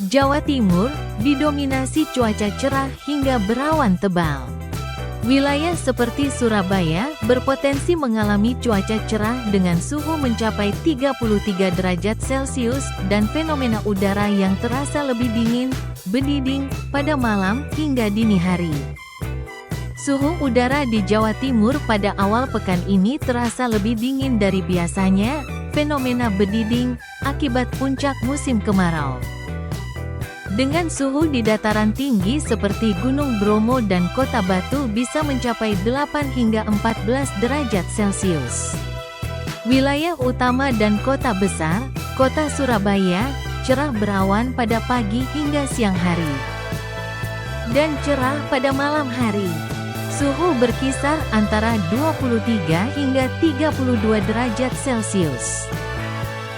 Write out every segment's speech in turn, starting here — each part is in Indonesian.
Jawa Timur didominasi cuaca cerah hingga berawan tebal. Wilayah seperti Surabaya berpotensi mengalami cuaca cerah dengan suhu mencapai 33 derajat Celcius dan fenomena udara yang terasa lebih dingin, berdiding, pada malam hingga dini hari. Suhu udara di Jawa Timur pada awal pekan ini terasa lebih dingin dari biasanya, fenomena berdiding, akibat puncak musim kemarau. Dengan suhu di dataran tinggi seperti Gunung Bromo dan Kota Batu bisa mencapai 8 hingga 14 derajat Celcius. Wilayah utama dan kota besar, Kota Surabaya, cerah berawan pada pagi hingga siang hari. Dan cerah pada malam hari. Suhu berkisar antara 23 hingga 32 derajat Celcius.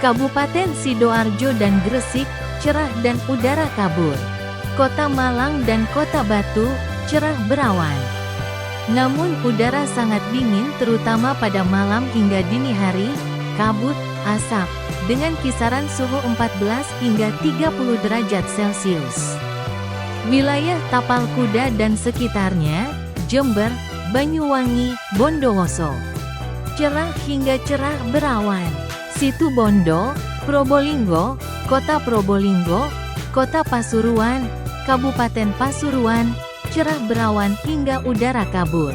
Kabupaten Sidoarjo dan Gresik, cerah dan udara kabur. Kota Malang dan Kota Batu, cerah berawan. Namun udara sangat dingin terutama pada malam hingga dini hari, kabut, asap, dengan kisaran suhu 14 hingga 30 derajat Celcius. Wilayah Tapal Kuda dan sekitarnya, Jember, Banyuwangi, Bondowoso, cerah hingga cerah berawan. Situbondo, Probolinggo, Kota Probolinggo, Kota Pasuruan, Kabupaten Pasuruan, cerah berawan hingga udara kabur.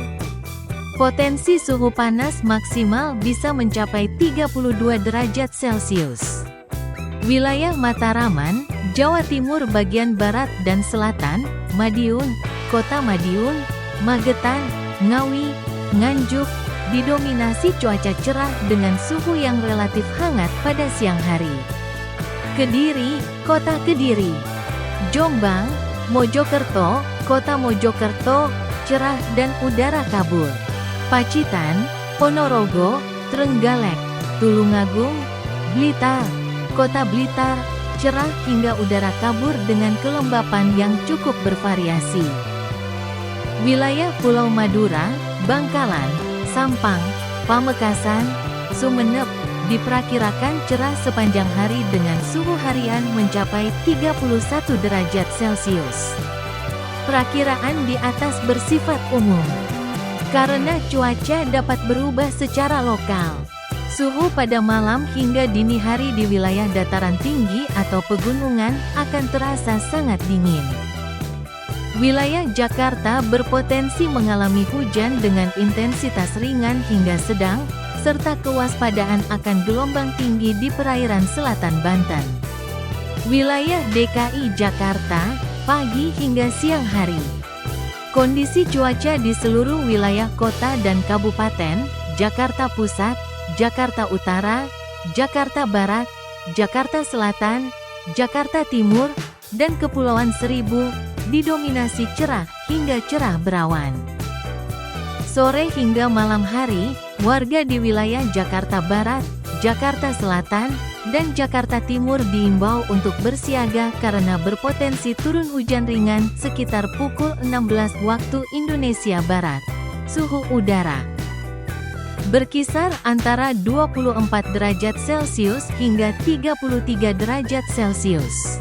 Potensi suhu panas maksimal bisa mencapai 32 derajat Celcius. Wilayah Mataraman, Jawa Timur bagian barat dan selatan, Madiun, Kota Madiun, Magetan, Ngawi, Nganjuk, didominasi cuaca cerah dengan suhu yang relatif hangat pada siang hari. Kediri, Kota Kediri, Jombang, Mojokerto, Kota Mojokerto, cerah dan udara kabur. Pacitan, Ponorogo, Trenggalek, Tulungagung, Blitar, Kota Blitar, cerah hingga udara kabur dengan kelembapan yang cukup bervariasi. Wilayah Pulau Madura, Bangkalan, Sampang, Pamekasan, Sumeneb, diperkirakan cerah sepanjang hari dengan suhu harian mencapai 31 derajat Celcius. Perakiraan di atas bersifat umum. Karena cuaca dapat berubah secara lokal. Suhu pada malam hingga dini hari di wilayah dataran tinggi atau pegunungan akan terasa sangat dingin. Wilayah Jakarta berpotensi mengalami hujan dengan intensitas ringan hingga sedang, serta kewaspadaan akan gelombang tinggi di perairan selatan Banten. Wilayah DKI Jakarta, pagi hingga siang hari. Kondisi cuaca di seluruh wilayah kota dan kabupaten, Jakarta Pusat, Jakarta Utara, Jakarta Barat, Jakarta Selatan, Jakarta Timur, dan Kepulauan Seribu, didominasi cerah hingga cerah berawan. Sore hingga malam hari, warga di wilayah Jakarta Barat, Jakarta Selatan, dan Jakarta Timur diimbau untuk bersiaga karena berpotensi turun hujan ringan sekitar pukul 16 waktu Indonesia Barat. Suhu udara berkisar antara 24 derajat Celcius hingga 33 derajat Celcius.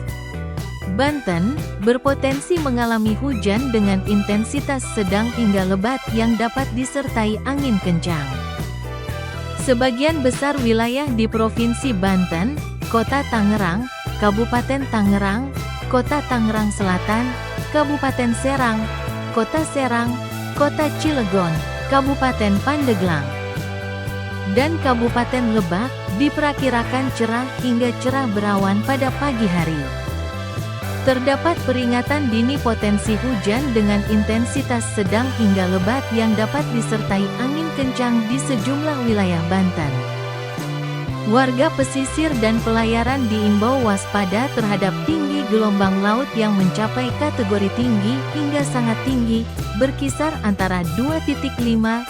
Banten berpotensi mengalami hujan dengan intensitas sedang hingga lebat yang dapat disertai angin kencang. Sebagian besar wilayah di Provinsi Banten, Kota Tangerang, Kabupaten Tangerang, Kota Tangerang Selatan, Kabupaten Serang, Kota Serang, Kota Cilegon, Kabupaten Pandeglang, dan Kabupaten Lebak diperkirakan cerah hingga cerah berawan pada pagi hari. Terdapat peringatan dini potensi hujan dengan intensitas sedang hingga lebat yang dapat disertai angin kencang di sejumlah wilayah Banten. Warga pesisir dan pelayaran diimbau waspada terhadap tinggi gelombang laut yang mencapai kategori tinggi hingga sangat tinggi, berkisar antara 2,5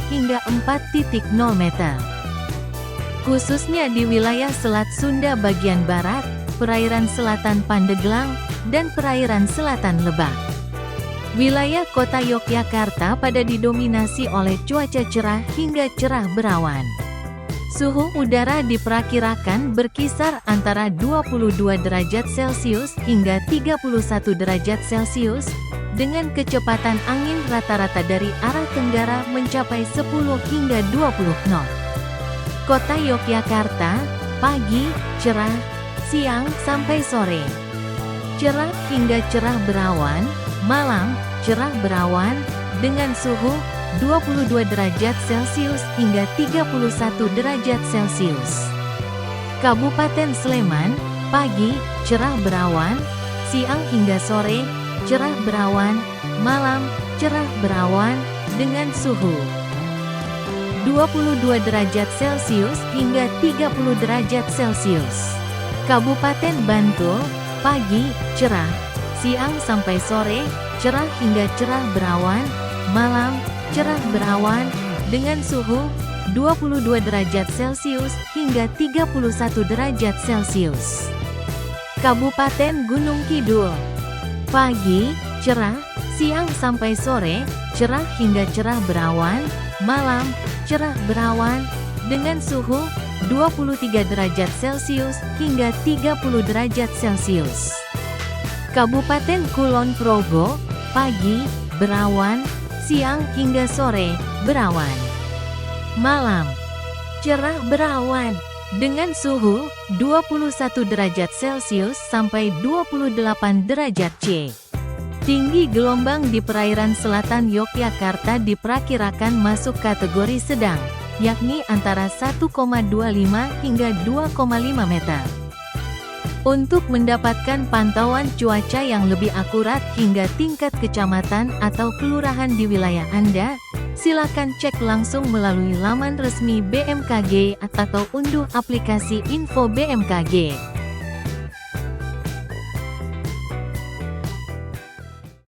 hingga 4,0 meter. Khususnya di wilayah Selat Sunda bagian barat, perairan selatan Pandeglang, dan perairan selatan Lebak. Wilayah kota Yogyakarta pada didominasi oleh cuaca cerah hingga cerah berawan. Suhu udara diperkirakan berkisar antara 22 derajat Celcius hingga 31 derajat Celcius, dengan kecepatan angin rata-rata dari arah tenggara mencapai 10 hingga 20 knot. Kota Yogyakarta, pagi, cerah, siang sampai sore. Cerah hingga cerah berawan, malam, cerah berawan, dengan suhu 22 derajat Celcius hingga 31 derajat Celcius. Kabupaten Sleman, pagi, cerah berawan, siang hingga sore, cerah berawan, malam, cerah berawan, dengan suhu 22 derajat Celcius hingga 30 derajat Celcius. Kabupaten Bantul, pagi, cerah, siang sampai sore, cerah hingga cerah berawan, malam, cerah berawan, dengan suhu 22 derajat Celcius hingga 31 derajat Celcius. Kabupaten Gunung Kidul, pagi, cerah, siang sampai sore, cerah hingga cerah berawan, malam, cerah berawan, dengan suhu 23 derajat Celcius hingga 30 derajat Celcius. Kabupaten Kulon Progo, pagi, berawan, siang hingga sore, berawan. Malam, cerah berawan, dengan suhu 21 derajat Celcius sampai 28 derajat C. Tinggi gelombang di perairan selatan Yogyakarta diperkirakan masuk kategori sedang, yakni antara 1,25 hingga 2,5 meter. Untuk mendapatkan pantauan cuaca yang lebih akurat hingga tingkat kecamatan atau kelurahan di wilayah Anda, silakan cek langsung melalui laman resmi BMKG atau unduh aplikasi Info BMKG.